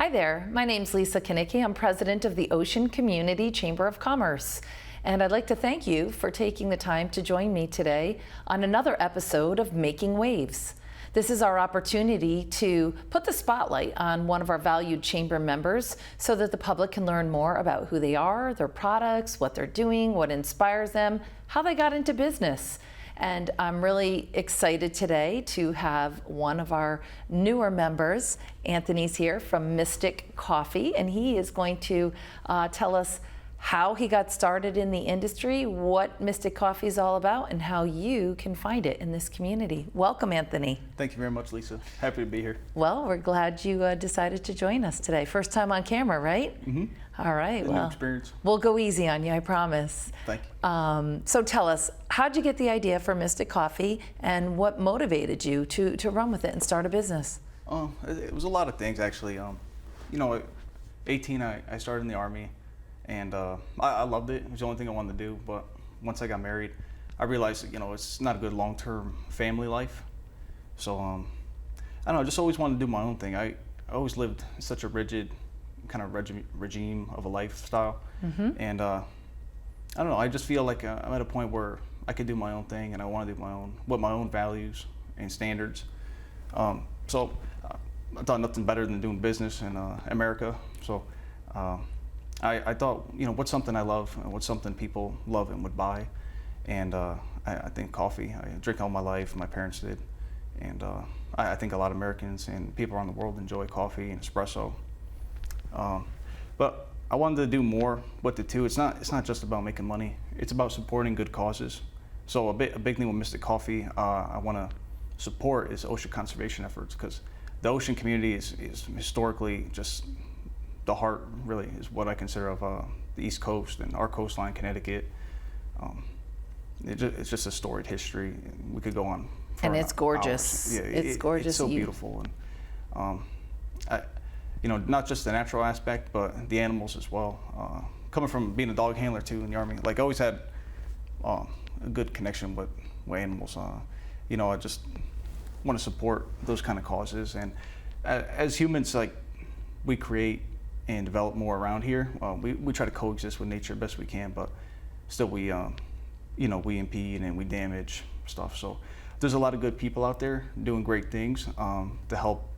Hi there, my name's Lisa KONICKI. I'm president of the Ocean Community Chamber of Commerce. And I'd like to thank you for taking the time to join me today on another episode of Making Waves. This is our opportunity to put the spotlight on one of our valued chamber members so that the public can learn more about who they are, their products, what they're doing, what inspires them, how they got into business. And I'm really excited today to have one of our newer members. Anthony's here from Mystic Coffee, and he is going to tell us how he got started in the industry, what Mystic Coffee is all about, and how you can find it in this community. Welcome, Anthony. Thank you very much, Lisa. Happy to be here. Well, we're glad you decided to join us today. First time on camera, right? Mm-hmm. All right. Well, experience. We'll go easy on you, I promise. Thank you. So tell us, how'd you get the idea for Mystic Coffee, and what motivated you to run with it and start a business? It was a lot of things, actually. At 18, I started in the Army, and I loved it. It was the only thing I wanted to do. But once I got married, I realized that, it's not a good long-term family life. So I don't know, I just always wanted to do my own thing. I always lived in such a rigid kind of regime of a lifestyle. Mm-hmm. And I don't know, I just feel like I'm at a point where I could do my own thing, and I want to do my own values and standards. So I thought nothing better than doing business in America. So I thought, what's something I love, and what's something people love and would buy. And I think coffee. I drink all my life, my parents did. And I think a lot of Americans and people around the world enjoy coffee and espresso. But I wanted to do more with it too. It's not just about making money. It's about supporting good causes. So a big thing with Mystic Coffee I want to support is ocean conservation efforts, because the ocean community is historically just the heart, really, is what I consider of the East Coast and our coastline, Connecticut. It's just a storied history. We could go on for and it's gorgeous. Yeah, it's gorgeous. It's so beautiful. And not just the natural aspect, but the animals as well. Coming from being a dog handler too in the Army, I always had a good connection with animals. I just want to support those kind of causes. And as humans, we create and develop more around here. We try to coexist with nature best we can, but still we impede and we damage stuff. So there's a lot of good people out there doing great things to help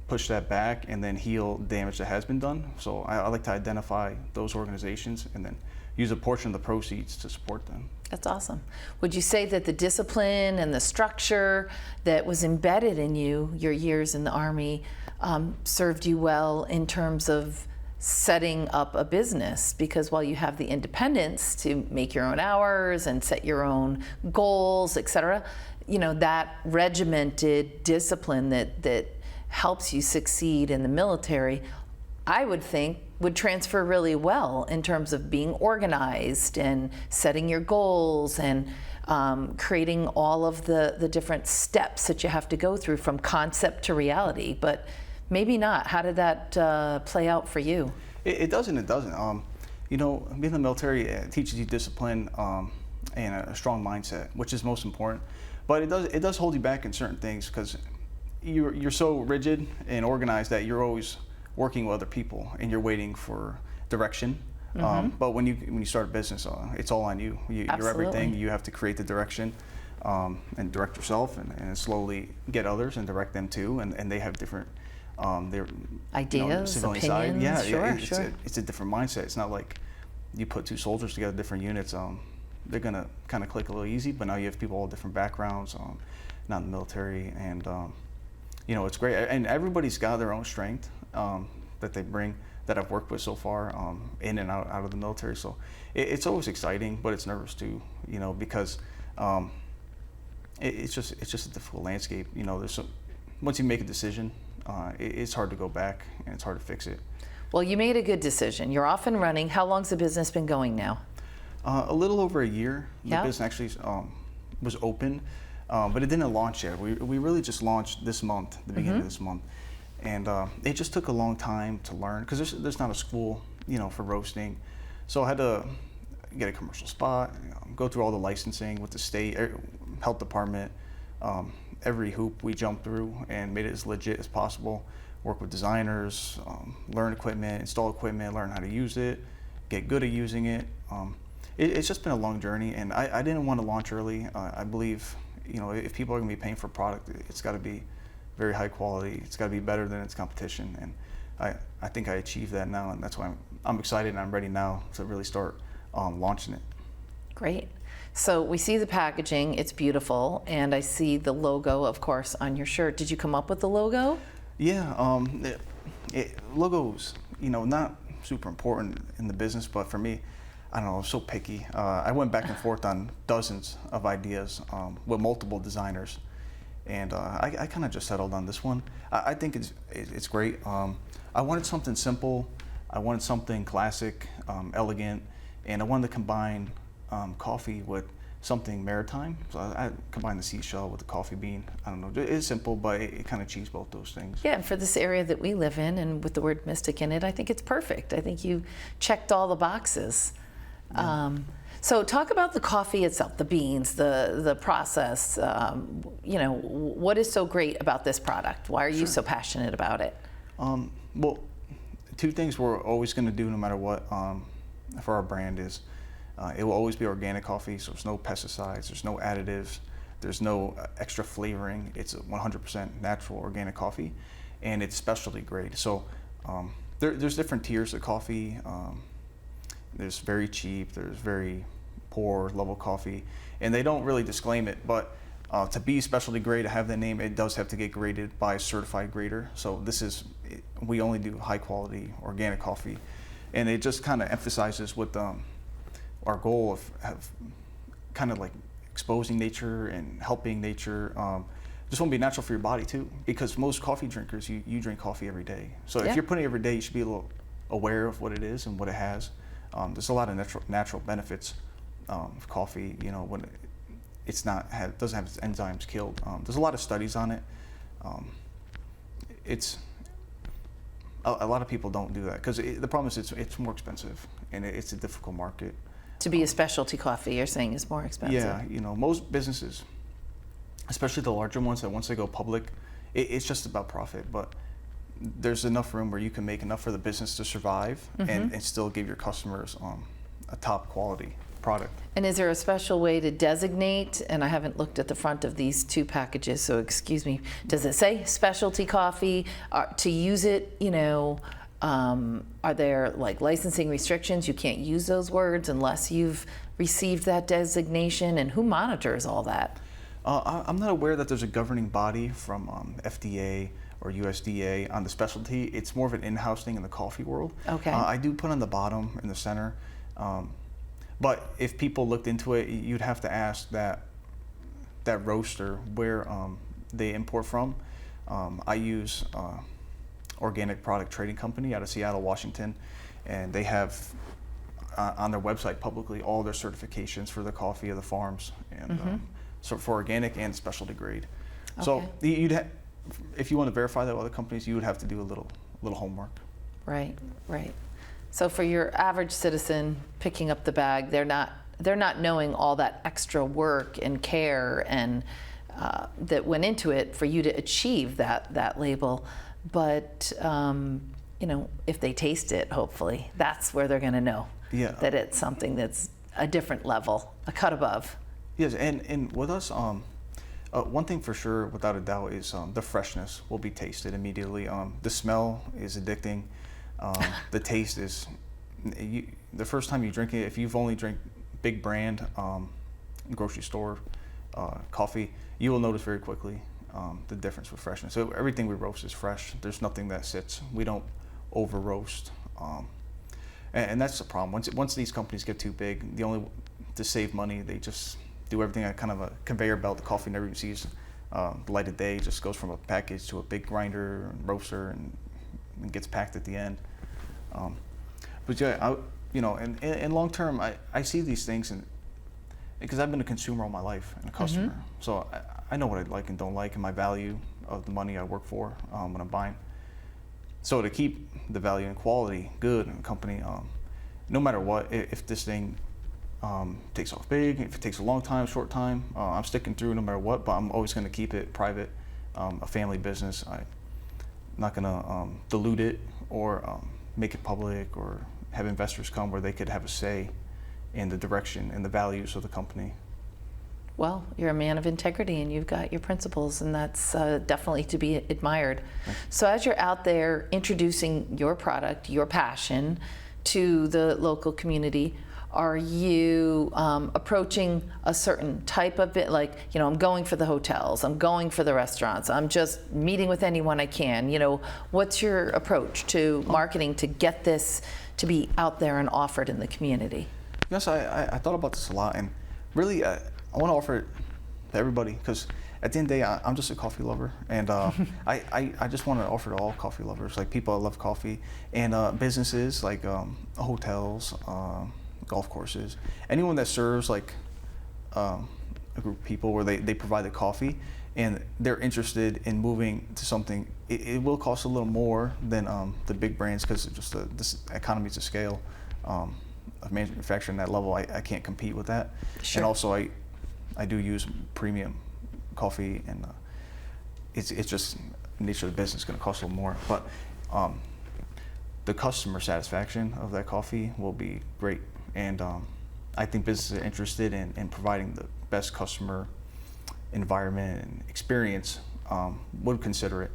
push that back and then heal damage that has been done. So I like to identify those organizations and then use a portion of the proceeds to support them. That's awesome. Would you say that the discipline and the structure that was embedded in you, your years in the Army, served you well in terms of setting up a business? Because while you have the independence to make your own hours and set your own goals, etc., that regimented discipline that helps you succeed in the military, I would think would transfer really well in terms of being organized and setting your goals and creating all of the different steps that you have to go through from concept to reality. But maybe not. How did that play out for you? It does and it doesn't. Being in the military teaches you discipline and a strong mindset, which is most important. But it does hold you back in certain things, because you're so rigid and organized that you're always working with other people and you're waiting for direction. Mm-hmm. But when you start a business, it's all on you. You're everything. You have to create the direction and direct yourself, and slowly get others and direct them too. And they have different their ideas, civilian opinions. Side. Yeah, Sure. It's a different mindset. It's not like you put two soldiers together, different units. They're gonna kind of click a little easy. But now you have people all different backgrounds, not in the military, and it's great. And everybody's got their own strength that they bring, that I've worked with so far, in and out of the military. So it's always exciting, but it's nervous too, because it's just a difficult landscape. Once you make a decision, it's hard to go back, and it's hard to fix it. Well, you made a good decision. You're off and running. How long's the business been going now? A little over a year. Yeah. The business actually was open, but it didn't launch yet. We really just launched this month, the beginning of this month. And it just took a long time to learn, because there's not a school, for roasting. So I had to get a commercial spot, go through all the licensing with the state, health department, every hoop we jumped through and made it as legit as possible. work with designers, learn equipment, install equipment, learn how to use it, get good at using it. It's just been a long journey, and I didn't want to launch early. I believe, if people are going to be paying for a product, it's got to be very high quality. It's got to be better than its competition, and I think I achieved that now, and that's why I'm excited and I'm ready now to really start launching it. Great. So we see the packaging, it's beautiful, and I see the logo, of course, on your shirt. Did you come up with the logo? Yeah, logos, not super important in the business, but for me, I don't know, I'm so picky. I went back and forth on dozens of ideas with multiple designers, and I kind of just settled on this one. I think it's great. I wanted something simple, I wanted something classic, elegant, and I wanted to combine coffee with something maritime. So I combined the seashell with the coffee bean. I don't know, it's simple, but it kind of achieves both those things. Yeah, and for this area that we live in, and with the word mystic in it, I think it's perfect. I think you checked all the boxes. Yeah. So talk about the coffee itself, the beans, the process. What is so great about this product? Why are you so passionate about it? Well, two things we're always going to do no matter what for our brand is it will always be organic coffee, so there's no pesticides, there's no additives, there's no extra flavoring. It's 100% natural organic coffee, and it's specialty grade. So there's different tiers of coffee. There's very cheap, there's very poor level coffee, and they don't really disclaim it, but to be specialty grade, to have that name, it does have to get graded by a certified grader. So we only do high quality organic coffee, and it just kind of emphasizes with our goal of kind of like exposing nature and helping nature. Just want to be natural for your body too, because most coffee drinkers, you drink coffee every day. So if you're putting it every day, you should be a little aware of what it is and what it has. There's a lot of natural benefits of coffee. When doesn't have its enzymes killed. There's a lot of studies on it. It's a lot of people don't do that because the problem is it's more expensive, and it's a difficult market. To be a specialty coffee, you're saying is more expensive. Yeah, most businesses, especially the larger ones, that once they go public, it's just about profit. But there's enough room where you can make enough for the business to survive and still give your customers a top quality product. And is there a special way to designate, and I haven't looked at the front of these two packages, so excuse me, does it say specialty coffee? To use it, are there like licensing restrictions? You can't use those words unless you've received that designation, and who monitors all that? I'm not aware that there's a governing body from FDA or USDA on the specialty. It's more of an in-house thing in the coffee world. Okay. I do put on the bottom in the center. But if people looked into it, you'd have to ask that roaster where they import from. I use Organic Product Trading Company out of Seattle, Washington, and they have on their website publicly all their certifications for the coffee of the farms, and so for organic and specialty grade. Okay. So if you want to verify that with other companies, you would have to do a little homework. Right. So for your average citizen picking up the bag, they're not knowing all that extra work and care and that went into it for you to achieve that label. But if they taste it, hopefully that's where they're going to know that it's something that's a different level, a cut above. Yes, and with us, one thing for sure, without a doubt, is the freshness will be tasted immediately. The smell is addicting. The taste is, the first time you drink it, if you've only drank big brand grocery store coffee, you will notice very quickly the difference with freshness. So everything we roast is fresh. There's nothing that sits. We don't over roast. And that's the problem. Once these companies get too big, to save money, they just do everything at kind of a conveyor belt. The coffee never even sees the light of day. It just goes from a package to a big grinder and roaster and gets packed at the end. But yeah, in long term, I see these things, and because I've been a consumer all my life and a customer, so I know what I like and don't like, and my value of the money I work for when I'm buying. So to keep the value and quality good in a company, no matter what, if this thing takes off big, if it takes a long time, short time, I'm sticking through no matter what. But I'm always going to keep it private, a family business. not gonna dilute it or make it public or have investors come where they could have a say in the direction and the values of the company. Well, you're a man of integrity and you've got your principles, and that's definitely to be admired. So as you're out there introducing your product, your passion to the local community, are you approaching a certain type of it? Like, you know, I'm going for the hotels, I'm going for the restaurants, I'm just meeting with anyone I can. You know, what's your approach to marketing to get this to be out there and offered in the community? Yes, I thought about this a lot, and really I want to offer it to everybody, because at the end of the day, I'm just a coffee lover, and I just want to offer to all coffee lovers, like people that love coffee, and businesses like hotels, golf courses, anyone that serves like a group of people where they provide the coffee and they're interested in moving to something. It will cost a little more than the big brands, because just this economies of scale of manufacturing that level. I can't compete with that. Sure. And also I do use premium coffee, and it's just the nature of the business, going to cost a little more, but the customer satisfaction of that coffee will be great. And I think businesses are interested in providing the best customer environment and experience would consider it.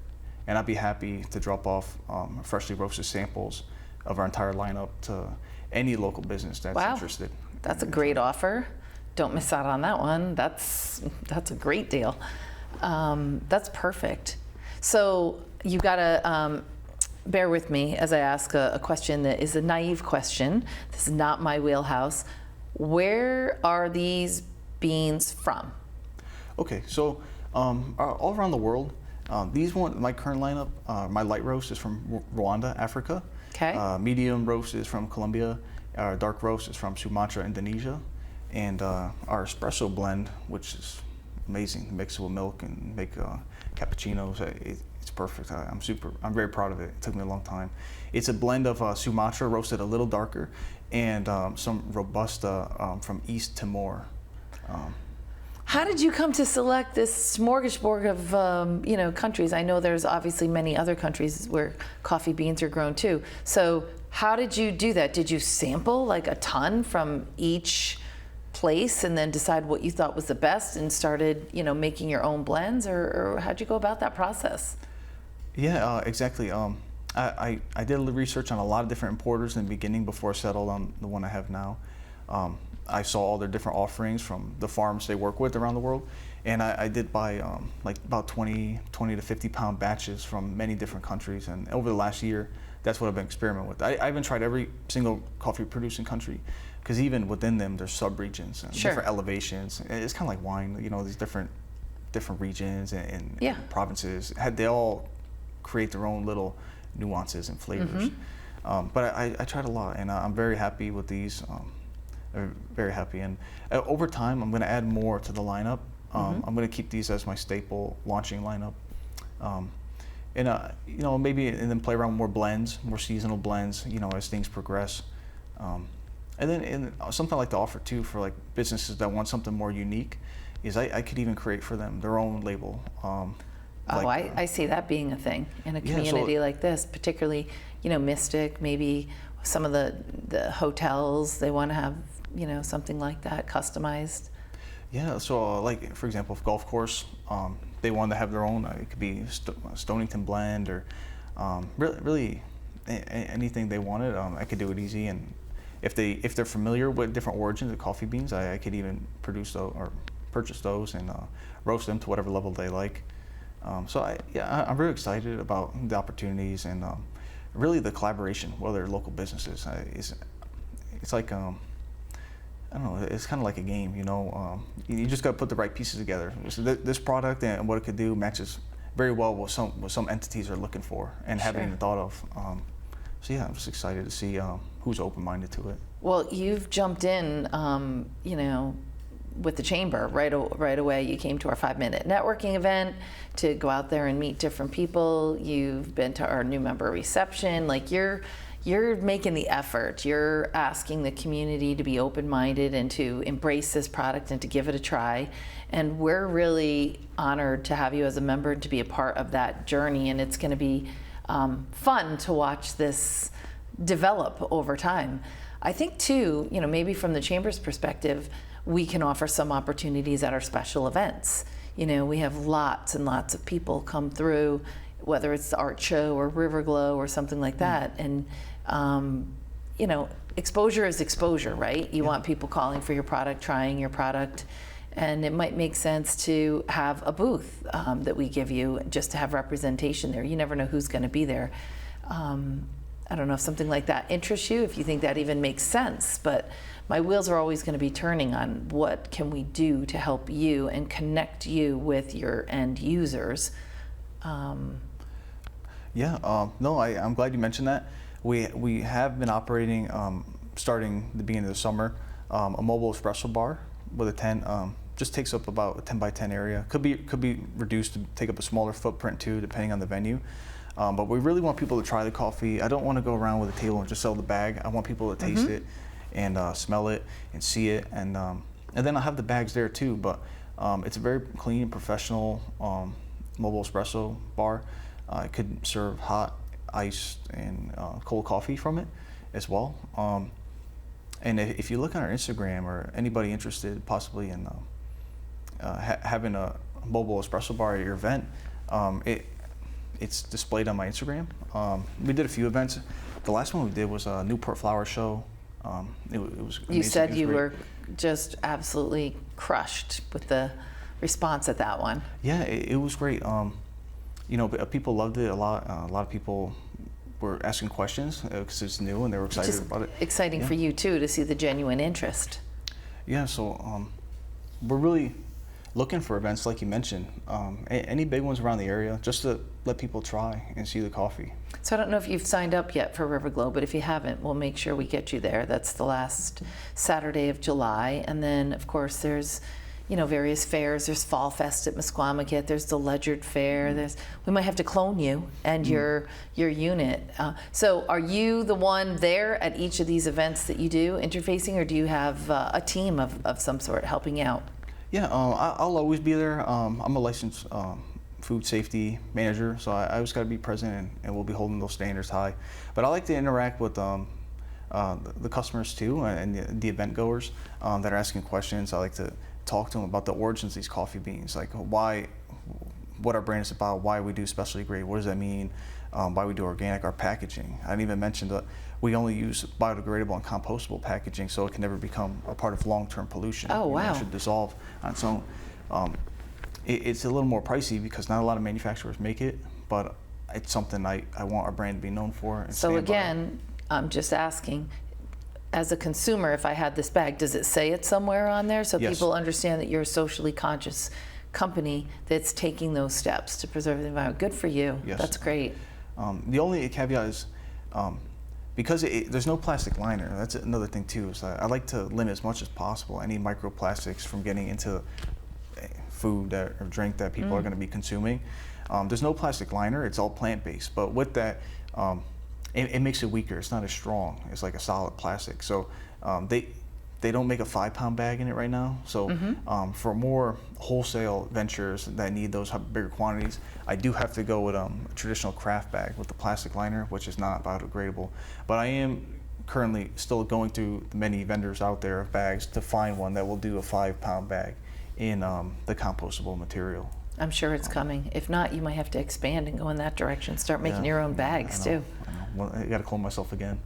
And I'd be happy to drop off freshly roasted samples of our entire lineup to any local business that's interested. That's a great offer. Don't miss out on that one. That's a great deal. That's perfect. So you got to bear with me as I ask a question that is a naive question. This is not my wheelhouse. Where are these beans from? Okay, so all around the world. My current lineup, my light roast is from Rwanda, Africa. Okay. Medium roast is from Colombia. Our dark roast is from Sumatra, Indonesia. And our espresso blend, which is amazing, mix it with milk and make cappuccinos. It's perfect. I'm very proud of it. It took me a long time. It's a blend of Sumatra roasted a little darker, and some Robusta from East Timor. How did you come to select this smorgasbord of countries? I know there's obviously many other countries where coffee beans are grown too. So how did you do that? Did you sample like a ton from each place and then decide what you thought was the best and started, making your own blends, or how'd you go about that process? Yeah, exactly. I did a little research on a lot of different importers in the beginning before I settled on the one I have now. I saw all their different offerings from the farms they work with around the world, and I did buy like about 20 to 50 pound batches from many different countries. And over the last year, that's what I've been experimenting with. I haven't tried every single coffee producing country, because even within them there's sub-regions and different elevations. It's kind of like wine, these different regions and provinces. They all create their own little nuances and flavors. Mm-hmm. But I tried a lot, and I'm very happy with these. Very happy, and over time I'm going to add more to the lineup. I'm going to keep these as my staple launching lineup, and maybe and then play around with more blends, more seasonal blends, as things progress. And then something I like to offer too for like businesses that want something more unique is I could even create for them their own label. I see that being a thing in a community like this, particularly Mystic, maybe some of the hotels, they want to have something like that customized. Yeah, so like for example, if golf course, they want to have their own, it could be a Stonington blend, or really anything they wanted. I could do it easy, and if they're familiar with different origins of coffee beans, I could even produce those or purchase those and roast them to whatever level they like. So I'm very excited about the opportunities and really the collaboration with other local businesses. It's like I don't know. It's kind of like a game, You just got to put the right pieces together. So this product and what it could do matches very well with some entities are looking for and haven't even thought of. So I'm just excited to see who's open-minded to it. Well, you've jumped in, with the chamber right away. You came to our 5-minute networking event to go out there and meet different people. You've been to our new member reception. Like you're making the effort. You're asking the community to be open-minded and to embrace this product and to give it a try. And we're really honored to have you as a member and to be a part of that journey. And it's going to be fun to watch this develop over time. I think too, maybe from the Chamber's perspective, we can offer some opportunities at our special events. We have lots and lots of people come through, whether it's the art show or River Glow or something like that. And, exposure is exposure, right? You want people calling for your product, trying your product. And it might make sense to have a booth that we give you just to have representation there. You never know who's going to be there. I don't know if something like that interests you, if you think that even makes sense, but my wheels are always going to be turning on what can we do to help you and connect you with your end users. No, I'm glad you mentioned that. We have been operating, starting the beginning of the summer, a mobile espresso bar with a tent. Just takes up about a 10 by 10 area. Could be reduced to take up a smaller footprint too, depending on the venue. But we really want people to try the coffee. I don't want to go around with a table and just sell the bag. I want people to taste it and smell it and see it. And then I'll have the bags there too. But it's a very clean, professional mobile espresso bar. It could serve hot, iced, and cold coffee from it as well. And if you look on our Instagram, or anybody interested possibly in having a mobile espresso bar at your event, it's displayed on my Instagram. We did a few events. The last one we did was a Newport Flower Show. It was amazing. You said you great. were just absolutely crushed with the response at that one. Yeah, it was great. People loved it a lot. A lot of people were asking questions because it's new and they were excited about it. Exciting for you too to see the genuine interest. Yeah, so we're really looking for events like you mentioned, any big ones around the area, just to let people try and see the coffee. So I don't know if you've signed up yet for River Glow, but if you haven't, we'll make sure we get you there. That's the last Saturday of July. And then of course there's various fairs. There's Fall Fest at Musquamaket. There's the Ledyard Fair. We might have to clone you and your unit. So are you the one there at each of these events that you do interfacing, or do you have a team of some sort helping out? Yeah, I'll always be there. I'm a licensed food safety manager, so I always got to be present, and we'll be holding those standards high. But I like to interact with the customers too, and the event goers that are asking questions. I like to talk to them about the origins of these coffee beans, like what our brand is about, why we do specialty grade, what does that mean, why we do organic, our packaging. I didn't even mention that we only use biodegradable and compostable packaging, so it can never become a part of long-term pollution. Oh, wow. It should dissolve on its own. It's a little more pricey because not a lot of manufacturers make it, but it's something I want our brand to be known for. And so again, I'm just asking, as a consumer, if I had this bag, does it say it somewhere on there so Yes. people understand that you're a socially conscious company that's taking those steps to preserve the environment? Good for you. Yes. That's great. The only caveat is because there's no plastic liner. That's another thing too. Is I like to limit as much as possible any microplastics from getting into food or drink that people are going to be consuming. There's no plastic liner. It's all plant-based. But with that, it makes it weaker. It's not as strong. It's like a solid plastic. So they don't make a 5-pound bag in it right now. So for more wholesale ventures that need those bigger quantities, I do have to go with a traditional craft bag with the plastic liner, which is not biodegradable. But I am currently still going through the many vendors out there of bags to find one that will do a 5-pound bag in the compostable material. I'm sure it's coming. If not, you might have to expand and go in that direction. Start making your own bags too. I know. Well, I got to clone myself again.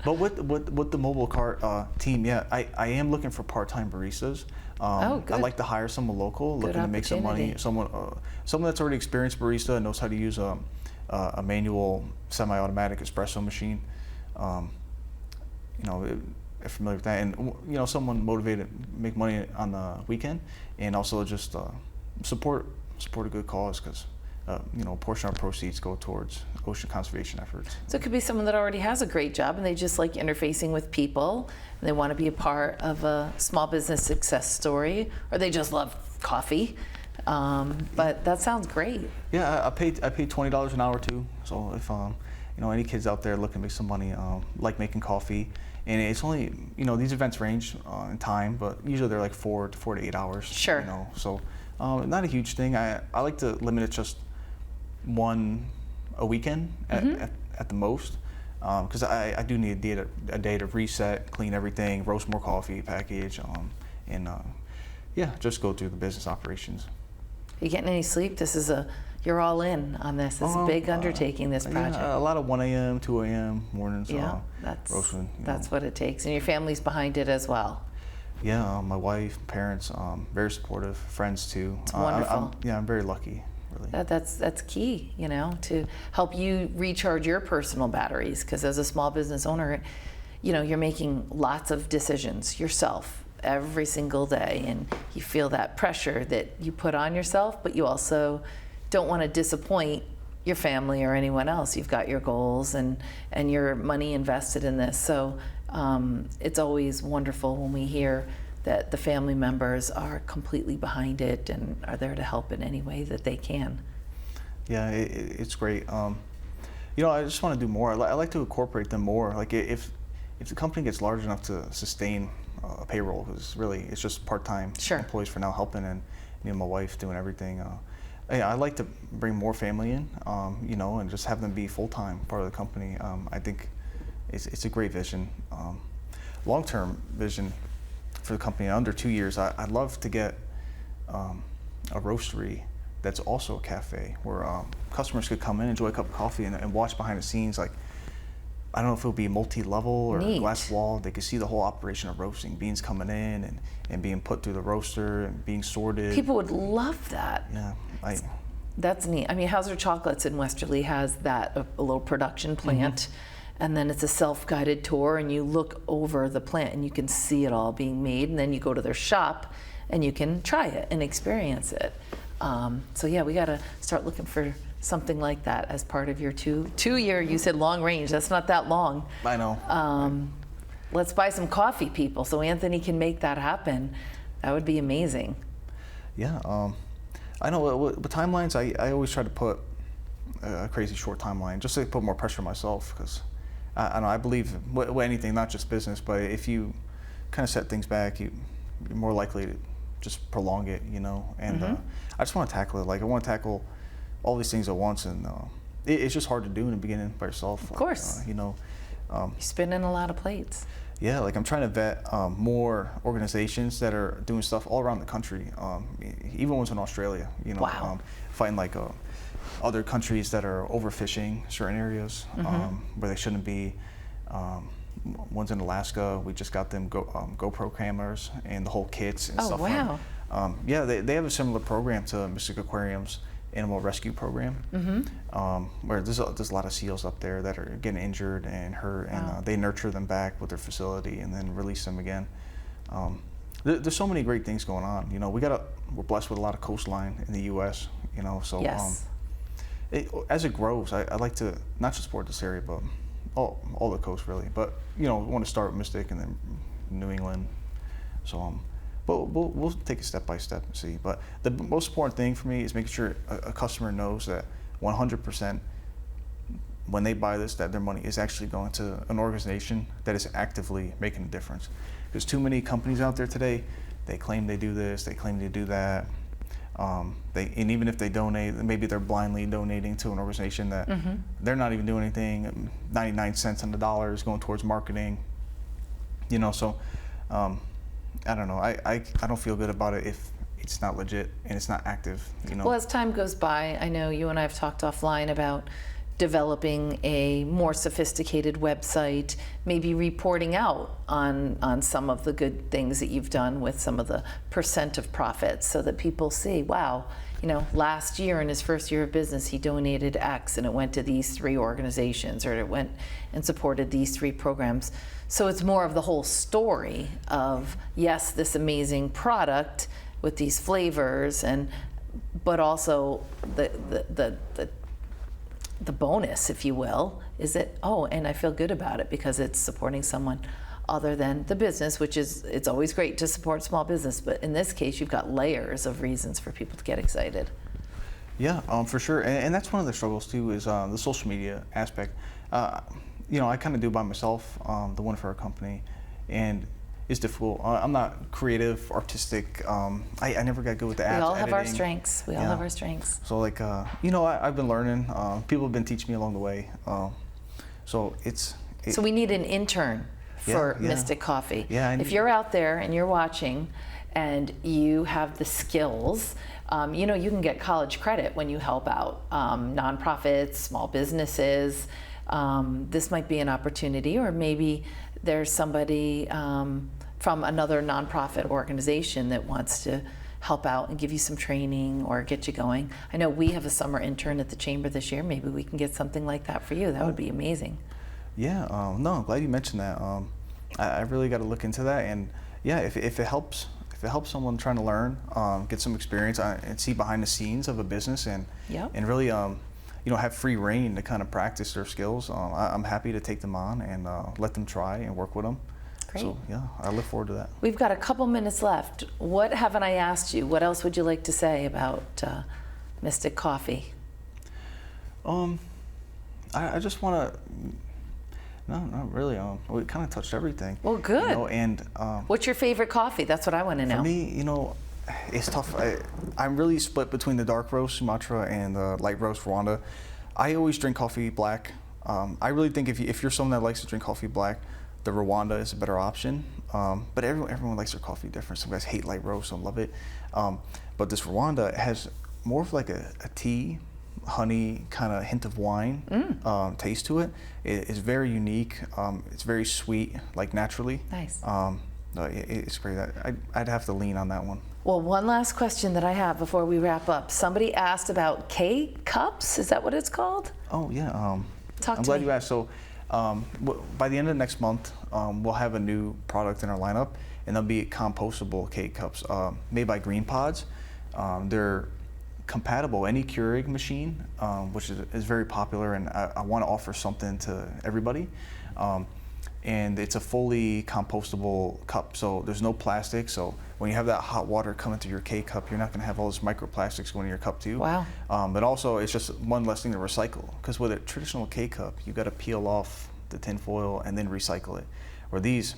But with the mobile cart team, yeah, I am looking for part-time baristas. Good. I'd like to hire someone local, looking to make some money. Someone that's already experienced barista and knows how to use a manual, semi-automatic espresso machine. If familiar with that, and someone motivated to make money on the weekend, and also just support a good cause, because a portion of our proceeds go towards ocean conservation efforts. So it could be someone that already has a great job and they just like interfacing with people and they want to be a part of a small business success story, or they just love coffee. But that sounds great. Yeah, I paid $20 an hour too. So if any kids out there looking to make some money, like making coffee, and it's only these events range in time, but usually they're like 4 to 8 hours. Sure. So not a huge thing. I like to limit it just one a weekend at the most, because I do need a day to reset, clean everything, roast more coffee, package, and yeah, just go through the business operations. Are you getting any sleep? You're all in on this. This is a big undertaking, this project. Yeah, a lot of 1 a.m., 2 a.m. mornings. Yeah, roasting. That's what it takes. And your family's behind it as well. Yeah, my wife, parents, very supportive, friends too. It's wonderful. I'm very lucky, really. That's key, to help you recharge your personal batteries. Because as a small business owner, you're making lots of decisions yourself every single day, and you feel that pressure that you put on yourself, but you also don't want to disappoint your family or anyone else. You've got your goals and your money invested in this. So it's always wonderful when we hear that the family members are completely behind it and are there to help in any way that they can. Yeah, it's great. I just want to do more. I like to incorporate them more. Like if the company gets large enough to sustain a payroll, because really it's just part-time employees for now helping, and me and my wife doing everything. I like to bring more family in, and just have them be full-time part of the company. I think it's a great vision. Long-term vision for the company, in under 2 years, I'd love to get a roastery that's also a cafe where customers could come in, enjoy a cup of coffee, and watch behind the scenes. Like, I don't know if it would be multi-level or glass wall. They could see the whole operation of roasting, beans coming in and being put through the roaster and being sorted. People would love that. Yeah. That's neat. I mean, Hauser Chocolates in Westerly has that, a little production plant, and then it's a self-guided tour, and you look over the plant and you can see it all being made, and then you go to their shop and you can try it and experience it. So yeah, we got to start looking for something like that as part of your two-year, you said long range, that's not that long. I know. Let's buy some coffee, people, so Anthony can make that happen. That would be amazing. Yeah, I know with timelines, I always try to put a crazy short timeline, just to put more pressure on myself, because I believe with anything, not just business, but if you kind of set things back, you're more likely to just prolong it, and I just want to tackle it. Like, I want to tackle all these things at once, and it's just hard to do in the beginning by yourself. Of course. You're spinning a lot of plates. Yeah, like I'm trying to vet more organizations that are doing stuff all around the country, even ones in Australia. Wow. Find like other countries that are overfishing certain areas where they shouldn't be. Ones in Alaska, we just got them GoPro cameras and the whole kits and stuff. Oh wow. Yeah, they have a similar program to Mystic Aquarium's animal rescue program, where there's a lot of seals up there that are getting injured and hurt, and they nurture them back with their facility and then release them again. There's so many great things going on. We're blessed with a lot of coastline in the U.S. So yes. As it grows, I like to not just support this area, but all the coast really. But we want to start with Mystic and then New England. So but we'll take it step by step and see. But the most important thing for me is making sure a customer knows that 100% when they buy this, that their money is actually going to an organization that is actively making a difference. There's too many companies out there today. They claim they do this, they claim they do that. And even if they donate, maybe they're blindly donating to an organization that they're not even doing anything. 99 cents on the dollar is going towards marketing. So I don't know. I don't feel good about it if it's not legit and it's not active. Well, as time goes by, I know you and I have talked offline about developing a more sophisticated website, maybe reporting out on some of the good things that you've done with some of the % of profits, so that people see, wow, last year in his first year of business, he donated X and it went to these 3 organizations, or it went and supported these 3 programs. So it's more of the whole story of, yes, this amazing product with these flavors, but also the bonus, if you will, is that, and I feel good about it because it's supporting someone other than the business, it's always great to support small business, but in this case, you've got layers of reasons for people to get excited. Yeah, for sure, and that's one of the struggles too, is the social media aspect. I kind of do by myself, the one for our company, and is difficult. I'm not creative, artistic. I never got good with the apps. We all have our editing. strengths. We all have our strengths. So like, I've been learning. People have been teaching me along the way. So we need an intern for Mystic Coffee. Yeah. If you're out there and you're watching and you have the skills, you can get college credit when you help out nonprofits, small businesses. This might be an opportunity, or maybe there's somebody from another nonprofit organization that wants to help out and give you some training or get you going. I know we have a summer intern at the Chamber this year. Maybe we can get something like that for you. That would be amazing. Yeah, no, I'm glad you mentioned that. I really got to look into that, and yeah, if it helps someone trying to learn, get some experience and see behind the scenes of a business, and really have free reign to kind of practice their skills, I'm happy to take them on and let them try and work with them. Great. So yeah, I look forward to that. We've got a couple minutes left. What haven't I asked you? What else would you like to say about Mystic Coffee? I just want to. No, not really. We kind of touched everything. Well, good. And what's your favorite coffee? That's what I want to know. For me, it's tough. I'm really split between the dark roast Sumatra and the light roast Rwanda. I always drink coffee black. I really think if you're someone that likes to drink coffee black, the Rwanda is a better option. But everyone likes their coffee different. Some guys hate light roast, some love it. But this Rwanda has more of like a tea, honey, kind of hint of wine taste to it. It's very unique. It's very sweet, like naturally. Nice. It's great. I'd have to lean on that one. Well, one last question that I have before we wrap up. Somebody asked about K-Cups. Is that what it's called? Oh, yeah. I'm glad you asked. So by the end of next month, we'll have a new product in our lineup, and they'll be compostable K-Cups made by Green Pods. They're compatible any Keurig machine, which is very popular, and I want to offer something to everybody. And it's a fully compostable cup, so there's no plastic. So when you have that hot water coming through your K-Cup, you're not going to have all this microplastics going in your cup too. Wow. But also, it's just one less thing to recycle, because with a traditional K-Cup, you got to peel off the tin foil and then recycle it. Where these,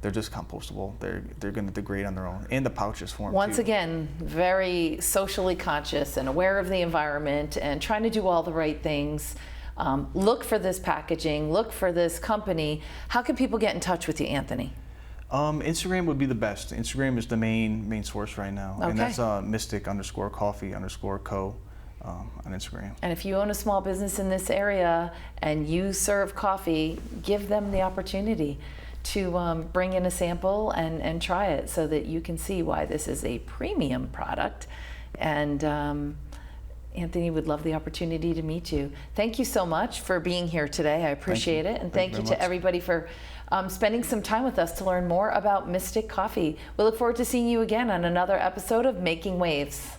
they're just compostable. They're going to degrade on their own, and the pouches form Once too. again, very socially conscious and aware of the environment and trying to do all the right things. Look for this packaging, look for this company. How can people get in touch with you, Anthony? Instagram would be the best. Instagram is the main source right now. Okay. And that's mystic_coffee_co on Instagram. And if you own a small business in this area and you serve coffee, give them the opportunity to bring in a sample and try it so that you can see why this is a premium product. And Anthony would love the opportunity to meet you. Thank you so much for being here today. I appreciate it. And thank you to everybody for spending some time with us to learn more about Mystic Coffee. We look forward to seeing you again on another episode of Making Waves.